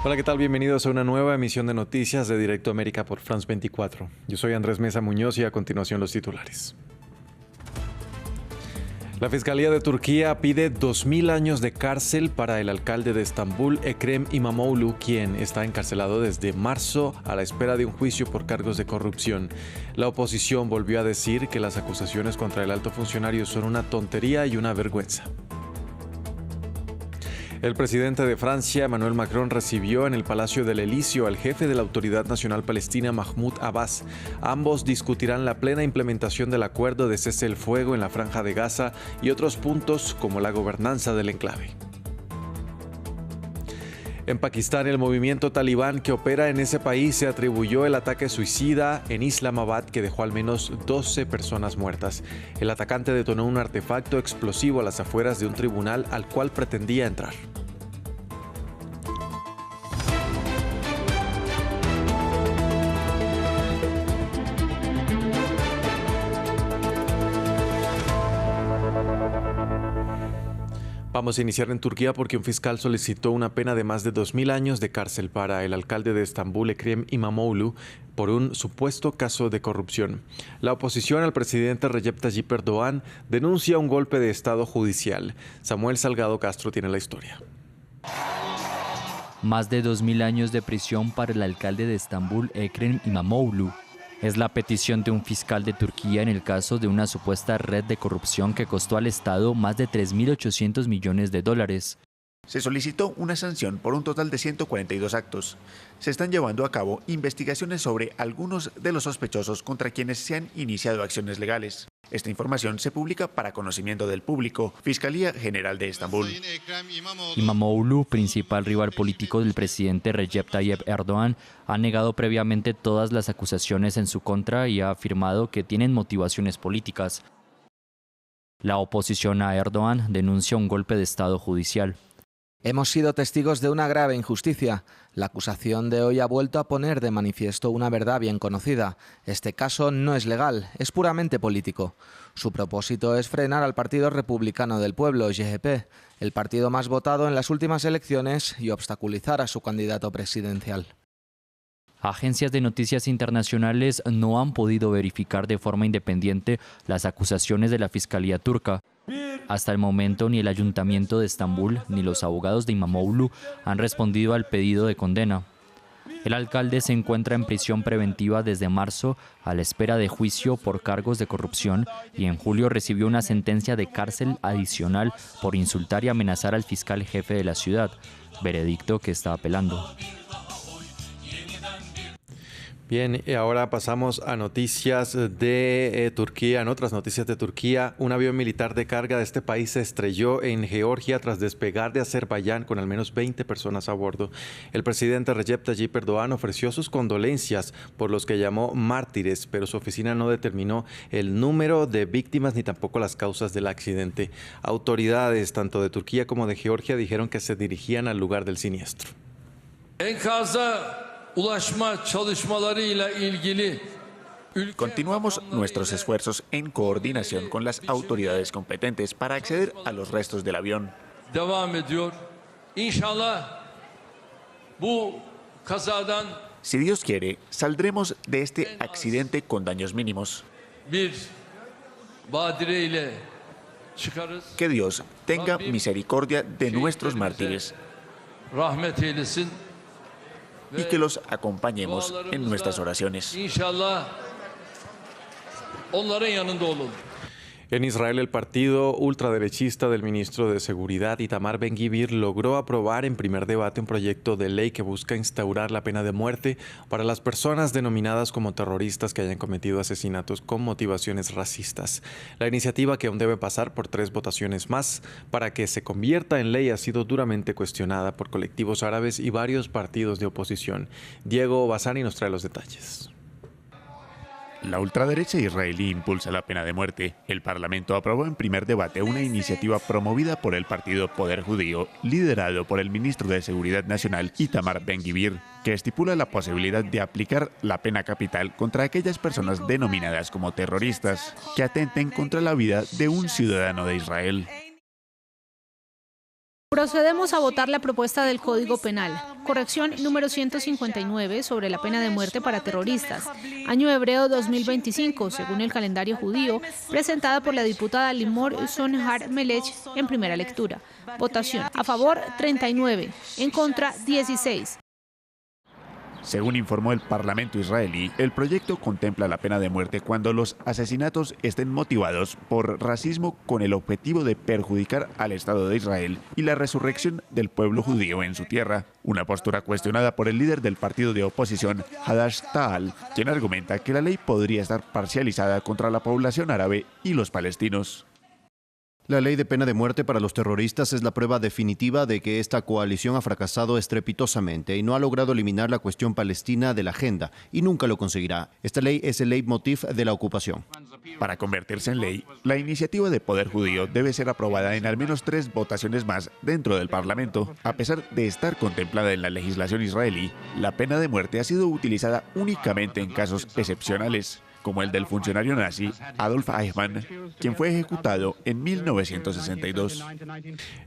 Hola, ¿qué tal? Bienvenidos a una nueva emisión de noticias de Directo América por France 24. Yo soy Andrés Mesa Muñoz y a continuación los titulares. La Fiscalía de Turquía pide 2000 años de cárcel para el alcalde de Estambul, Ekrem İmamoğlu, quien está encarcelado desde marzo a la espera de un juicio por cargos de corrupción. La oposición volvió a decir que las acusaciones contra el alto funcionario son una tontería y una vergüenza. El presidente de Francia, Emmanuel Macron, recibió en el Palacio del Elíseo al jefe de la Autoridad Nacional Palestina, Mahmoud Abbas. Ambos discutirán la plena implementación del acuerdo de cese el fuego en la Franja de Gaza y otros puntos como la gobernanza del enclave. En Pakistán, el movimiento talibán que opera en ese país se atribuyó el ataque suicida en Islamabad que dejó al menos 12 personas muertas. El atacante detonó un artefacto explosivo a las afueras de un tribunal al cual pretendía entrar. Vamos a iniciar en Turquía porque un fiscal solicitó una pena de más de 2000 años de cárcel para el alcalde de Estambul, Ekrem İmamoğlu, por un supuesto caso de corrupción. La oposición al presidente Recep Tayyip Erdoğan denuncia un golpe de Estado judicial. Samuel Salgado Castro tiene la historia. Más de 2000 años de prisión para el alcalde de Estambul, Ekrem İmamoğlu. Es la petición de un fiscal de Turquía en el caso de una supuesta red de corrupción que costó al Estado más de 3.800 millones de dólares. Se solicitó una sanción por un total de 142 actos. Se están llevando a cabo investigaciones sobre algunos de los sospechosos contra quienes se han iniciado acciones legales. Esta información se publica para conocimiento del público. Fiscalía General de Estambul. İmamoğlu, principal rival político del presidente Recep Tayyip Erdoğan, ha negado previamente todas las acusaciones en su contra y ha afirmado que tienen motivaciones políticas. La oposición a Erdoğan denuncia un golpe de Estado judicial. Hemos sido testigos de una grave injusticia. La acusación de hoy ha vuelto a poner de manifiesto una verdad bien conocida. Este caso no es legal, es puramente político. Su propósito es frenar al Partido Republicano del Pueblo, CHP, el partido más votado en las últimas elecciones, y obstaculizar a su candidato presidencial. Agencias de noticias internacionales no han podido verificar de forma independiente las acusaciones de la Fiscalía turca. Hasta el momento, ni el Ayuntamiento de Estambul ni los abogados de İmamoğlu han respondido al pedido de condena. El alcalde se encuentra en prisión preventiva desde marzo a la espera de juicio por cargos de corrupción y en julio recibió una sentencia de cárcel adicional por insultar y amenazar al fiscal jefe de la ciudad, veredicto que está apelando. Bien, y ahora pasamos a noticias de Turquía. En otras noticias de Turquía, un avión militar de carga de este país se estrelló en Georgia tras despegar de Azerbaiyán con al menos 20 personas a bordo. El presidente Recep Tayyip Erdoğan ofreció sus condolencias por los que llamó mártires, pero su oficina no determinó el número de víctimas ni tampoco las causas del accidente. Autoridades tanto de Turquía como de Georgia dijeron que se dirigían al lugar del siniestro. Continuamos nuestros esfuerzos en coordinación con las autoridades competentes para acceder a los restos del avión. Si Dios quiere, saldremos de este accidente con daños mínimos. Que Dios tenga misericordia de nuestros mártires y que los acompañemos en nuestras oraciones. En Israel, el partido ultraderechista del ministro de Seguridad, Itamar Ben-Gvir, logró aprobar en primer debate un proyecto de ley que busca instaurar la pena de muerte para las personas denominadas como terroristas que hayan cometido asesinatos con motivaciones racistas. La iniciativa, que aún debe pasar por 3 votaciones más para que se convierta en ley, ha sido duramente cuestionada por colectivos árabes y varios partidos de oposición. Diego Bassani nos trae los detalles. La ultraderecha israelí impulsa la pena de muerte. El Parlamento aprobó en primer debate una iniciativa promovida por el partido Poder Judío, liderado por el ministro de Seguridad Nacional, Itamar Ben-Gvir, que estipula la posibilidad de aplicar la pena capital contra aquellas personas denominadas como terroristas que atenten contra la vida de un ciudadano de Israel. Procedemos a votar la propuesta del Código Penal. corrección número 159 sobre la pena de muerte para terroristas, año hebreo 2025, según el calendario judío, presentada por la diputada Limor Sonhar Melech en primera lectura. Votación: a favor 39, en contra 16. Según informó el Parlamento israelí, el proyecto contempla la pena de muerte cuando los asesinatos estén motivados por racismo con el objetivo de perjudicar al Estado de Israel y la resurrección del pueblo judío en su tierra. Una postura cuestionada por el líder del partido de oposición, Hadash-Ta'al, quien argumenta que la ley podría estar parcializada contra la población árabe y los palestinos. La ley de pena de muerte para los terroristas es la prueba definitiva de que esta coalición ha fracasado estrepitosamente y no ha logrado eliminar la cuestión palestina de la agenda, y nunca lo conseguirá. Esta ley es el leitmotiv de la ocupación. Para convertirse en ley, la iniciativa de Poder Judío debe ser aprobada en al menos 3 votaciones más dentro del Parlamento. A pesar de estar contemplada en la legislación israelí, la pena de muerte ha sido utilizada únicamente en casos excepcionales, como el del funcionario nazi Adolf Eichmann, quien fue ejecutado en 1962.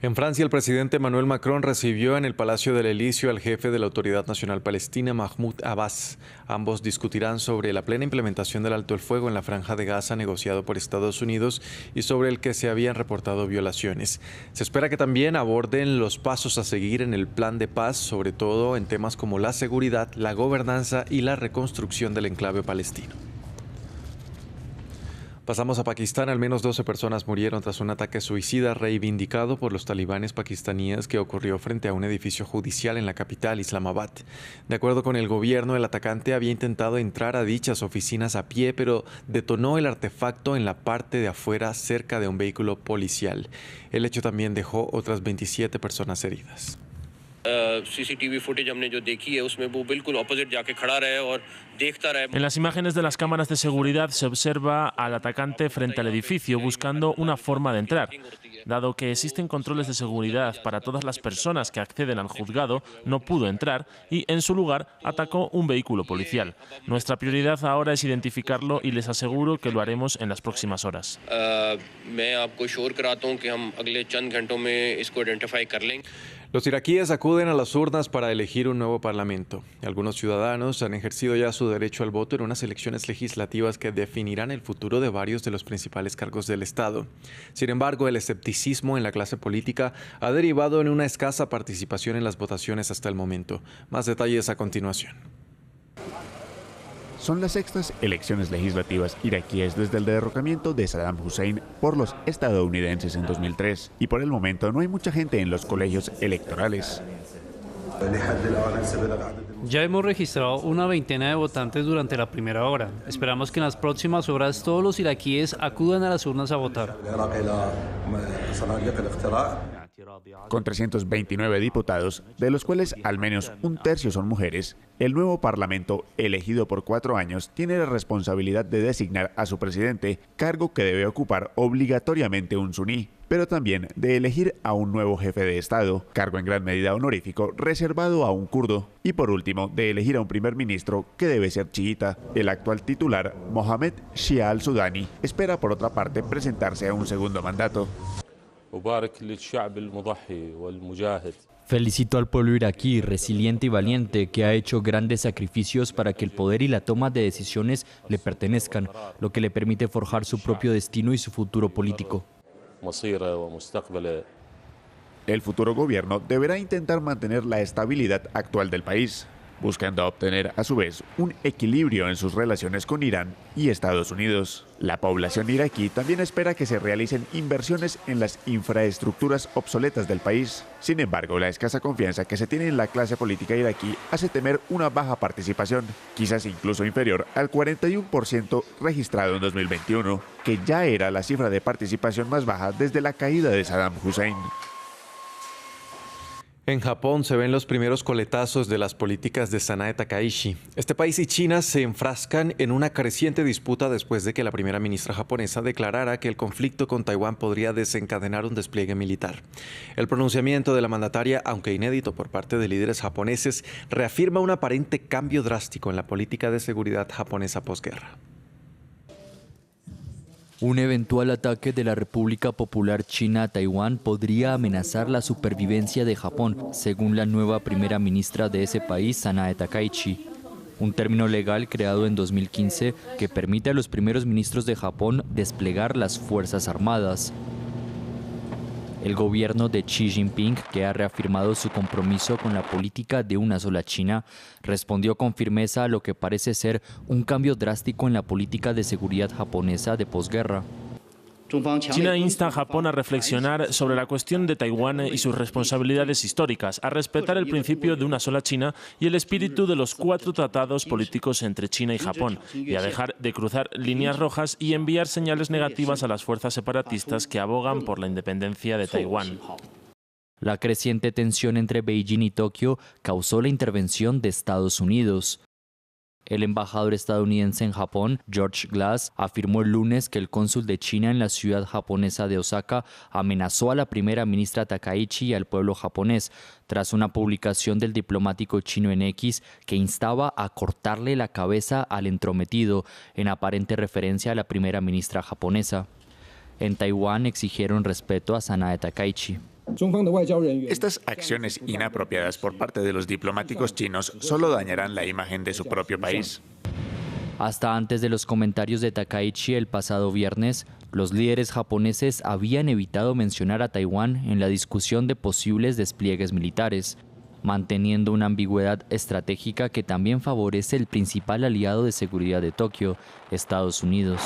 En Francia, el presidente Emmanuel Macron recibió en el Palacio del Elíseo al jefe de la Autoridad Nacional Palestina, Mahmoud Abbas. Ambos discutirán sobre la plena implementación del alto el fuego en la Franja de Gaza negociado por Estados Unidos y sobre el que se habían reportado violaciones. Se espera que también aborden los pasos a seguir en el plan de paz, sobre todo en temas como la seguridad, la gobernanza y la reconstrucción del enclave palestino. Pasamos a Pakistán. Al menos 12 personas murieron tras un ataque suicida reivindicado por los talibanes pakistaníes que ocurrió frente a un edificio judicial en la capital, Islamabad. De acuerdo con el gobierno, el atacante había intentado entrar a dichas oficinas a pie, pero detonó el artefacto en la parte de afuera cerca de un vehículo policial. El hecho también dejó otras 27 personas heridas. En las imágenes de las cámaras de seguridad se observa al atacante frente al edificio buscando una forma de entrar. Dado que existen controles de seguridad para todas las personas que acceden al juzgado, no pudo entrar y en su lugar atacó un vehículo policial. Nuestra prioridad ahora es identificarlo y les aseguro que lo haremos en las próximas horas. Los iraquíes acuden a las urnas para elegir un nuevo parlamento. Algunos ciudadanos han ejercido ya su derecho al voto en unas elecciones legislativas que definirán el futuro de varios de los principales cargos del Estado. Sin embargo, el escepticismo en la clase política ha derivado en una escasa participación en las votaciones hasta el momento. Más detalles a continuación. Son las sextas elecciones legislativas iraquíes desde el derrocamiento de Saddam Hussein por los estadounidenses en 2003 y por el momento no hay mucha gente en los colegios electorales. Ya hemos registrado una veintena de votantes durante la primera hora. Esperamos que en las próximas horas todos los iraquíes acudan a las urnas a votar. Con 329 diputados, de los cuales al menos un tercio son mujeres, el nuevo parlamento, elegido por 4 años, tiene la responsabilidad de designar a su presidente, cargo que debe ocupar obligatoriamente un suní, pero también de elegir a un nuevo jefe de Estado, cargo en gran medida honorífico reservado a un kurdo, y por último, de elegir a un primer ministro que debe ser chiita. El actual titular, Mohamed Shia al-Sudani, espera por otra parte presentarse a un segundo mandato. Felicito al pueblo iraquí, resiliente y valiente, que ha hecho grandes sacrificios para que el poder y la toma de decisiones le pertenezcan, lo que le permite forjar su propio destino y su futuro político. El futuro gobierno deberá intentar mantener la estabilidad actual del país, buscando obtener a su vez un equilibrio en sus relaciones con Irán y Estados Unidos. La población iraquí también espera que se realicen inversiones en las infraestructuras obsoletas del país. Sin embargo, la escasa confianza que se tiene en la clase política iraquí hace temer una baja participación, quizás incluso inferior al 41% registrado en 2021, que ya era la cifra de participación más baja desde la caída de Saddam Hussein. En Japón se ven los primeros coletazos de las políticas de Sanae Takaichi. Este país y China se enfrascan en una creciente disputa después de que la primera ministra japonesa declarara que el conflicto con Taiwán podría desencadenar un despliegue militar. El pronunciamiento de la mandataria, aunque inédito por parte de líderes japoneses, reafirma un aparente cambio drástico en la política de seguridad japonesa posguerra. Un eventual ataque de la República Popular China a Taiwán podría amenazar la supervivencia de Japón, según la nueva primera ministra de ese país, Sanae Takaichi. Un término legal creado en 2015 que permite a los primeros ministros de Japón desplegar las Fuerzas Armadas. El gobierno de Xi Jinping, que ha reafirmado su compromiso con la política de una sola China, respondió con firmeza a lo que parece ser un cambio drástico en la política de seguridad japonesa de posguerra. China insta a Japón a reflexionar sobre la cuestión de Taiwán y sus responsabilidades históricas, a respetar el principio de una sola China y el espíritu de los 4 tratados políticos entre China y Japón, y a dejar de cruzar líneas rojas y enviar señales negativas a las fuerzas separatistas que abogan por la independencia de Taiwán. La creciente tensión entre Beijing y Tokio causó la intervención de Estados Unidos. El embajador estadounidense en Japón, George Glass, afirmó el lunes que el cónsul de China en la ciudad japonesa de Osaka amenazó a la primera ministra Takaichi y al pueblo japonés, tras una publicación del diplomático chino en X que instaba a cortarle la cabeza al entrometido, en aparente referencia a la primera ministra japonesa. En Taiwán exigieron respeto a Sanae Takaichi. Estas acciones inapropiadas por parte de los diplomáticos chinos solo dañarán la imagen de su propio país. Hasta antes de los comentarios de Takaichi el pasado viernes, los líderes japoneses habían evitado mencionar a Taiwán en la discusión de posibles despliegues militares, manteniendo una ambigüedad estratégica que también favorece el principal aliado de seguridad de Tokio, Estados Unidos.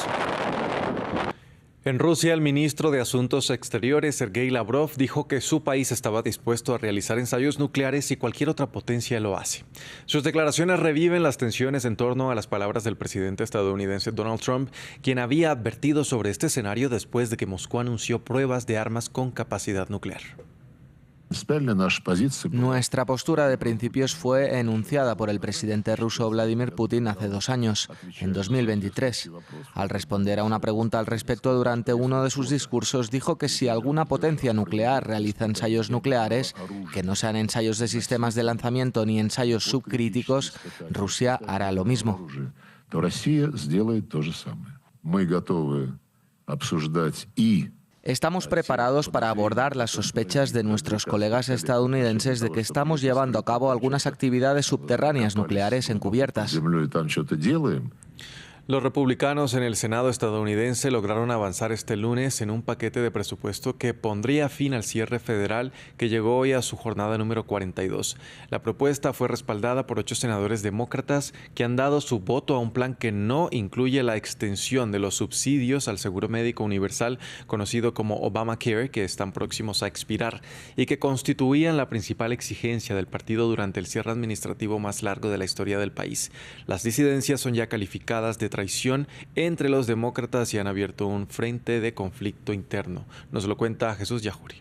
En Rusia, el ministro de Asuntos Exteriores, Sergei Lavrov, dijo que su país estaba dispuesto a realizar ensayos nucleares si cualquier otra potencia lo hace. Sus declaraciones reviven las tensiones en torno a las palabras del presidente estadounidense Donald Trump, quien había advertido sobre este escenario después de que Moscú anunció pruebas de armas con capacidad nuclear. Nuestra postura de principios fue enunciada por el presidente ruso Vladimir Putin hace 2 años, en 2023. Al responder a una pregunta al respecto durante uno de sus discursos, dijo que si alguna potencia nuclear realiza ensayos nucleares, que no sean ensayos de sistemas de lanzamiento ni ensayos subcríticos, Rusia hará lo mismo. Estamos preparados para abordar las sospechas de nuestros colegas estadounidenses de que estamos llevando a cabo algunas actividades subterráneas nucleares encubiertas. Los republicanos en el Senado estadounidense lograron avanzar este lunes en un paquete de presupuesto que pondría fin al cierre federal que llegó hoy a su jornada número 42. La propuesta fue respaldada por 8 senadores demócratas que han dado su voto a un plan que no incluye la extensión de los subsidios al seguro médico universal, conocido como Obamacare, que están próximos a expirar y que constituían la principal exigencia del partido durante el cierre administrativo más largo de la historia del país. Las disidencias son ya calificadas de traición entre los demócratas y han abierto un frente de conflicto interno. Nos lo cuenta Jesús Yajuri.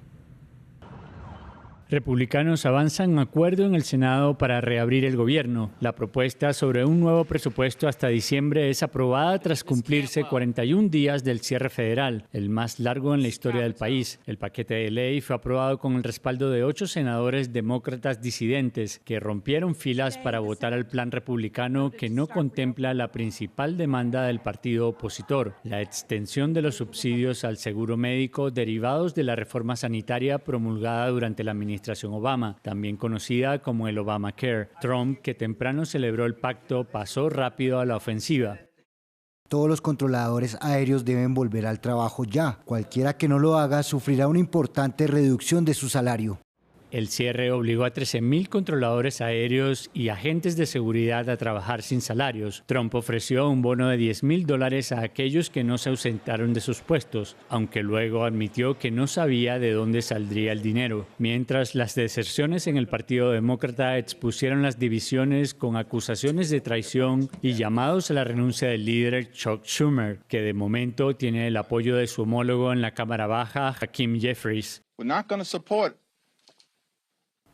Republicanos avanzan un acuerdo en el Senado para reabrir el gobierno. La propuesta sobre un nuevo presupuesto hasta diciembre es aprobada tras cumplirse 41 días del cierre federal, el más largo en la historia del país. El paquete de ley fue aprobado con el respaldo de 8 senadores demócratas disidentes que rompieron filas para votar al plan republicano que no contempla la principal demanda del partido opositor, la extensión de los subsidios al seguro médico derivados de la reforma sanitaria promulgada durante la administración Obama, también conocida como el Obamacare. Trump, que temprano celebró el pacto, pasó rápido a la ofensiva. Todos los controladores aéreos deben volver al trabajo ya. Cualquiera que no lo haga sufrirá una importante reducción de su salario. El cierre obligó a 13.000 controladores aéreos y agentes de seguridad a trabajar sin salarios. Trump ofreció un bono de $10.000 a aquellos que no se ausentaron de sus puestos, aunque luego admitió que no sabía de dónde saldría el dinero. Mientras las deserciones en el Partido Demócrata expusieron las divisiones con acusaciones de traición y llamados a la renuncia del líder Chuck Schumer, que de momento tiene el apoyo de su homólogo en la Cámara Baja, Hakeem Jeffries.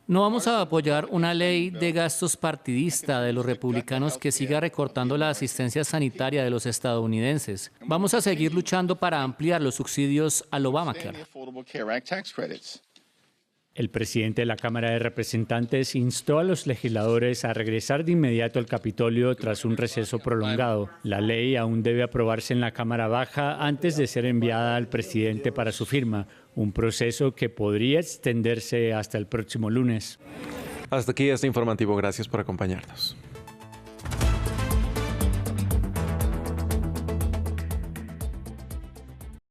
No vamos a apoyar una ley de gastos partidista de los republicanos que siga recortando la asistencia sanitaria de los estadounidenses. Vamos a seguir luchando para ampliar los subsidios al Obamacare. El presidente de la Cámara de Representantes instó a los legisladores a regresar de inmediato al Capitolio tras un receso prolongado. La ley aún debe aprobarse en la Cámara Baja antes de ser enviada al presidente para su firma, un proceso que podría extenderse hasta el próximo lunes. Hasta aquí este informativo. Gracias por acompañarnos.